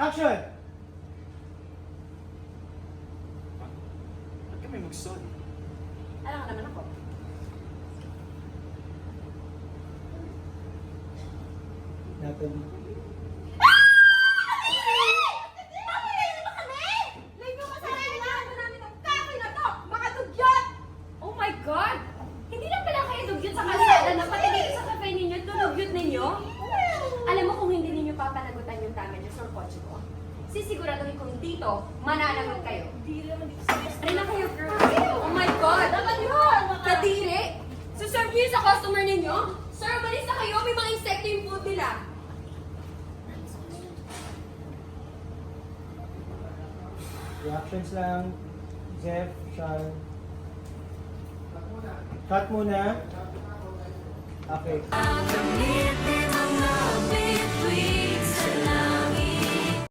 Action! Ba't kami mag-sorry? Alam ka naman ako. Natalie. Oh my God! Hindi lang pala kayo dugyot sa kalsada na pati dito sa cafe ninyo, tulugyot ninyo? Alam mo kung hindi ninyo papanagutan yung damages or kotse ko, sisiguraduhin kong dito, mananagot kayo. Try na kayo, girl. Oh my God! Kadiri! Suserve niyo sa customer ninyo? Sir, malis na kayo. May mga insekto yung food nila. Reactions lang. Jeff, Sean. Cut muna. Okay. Gamitin ang mga bituin.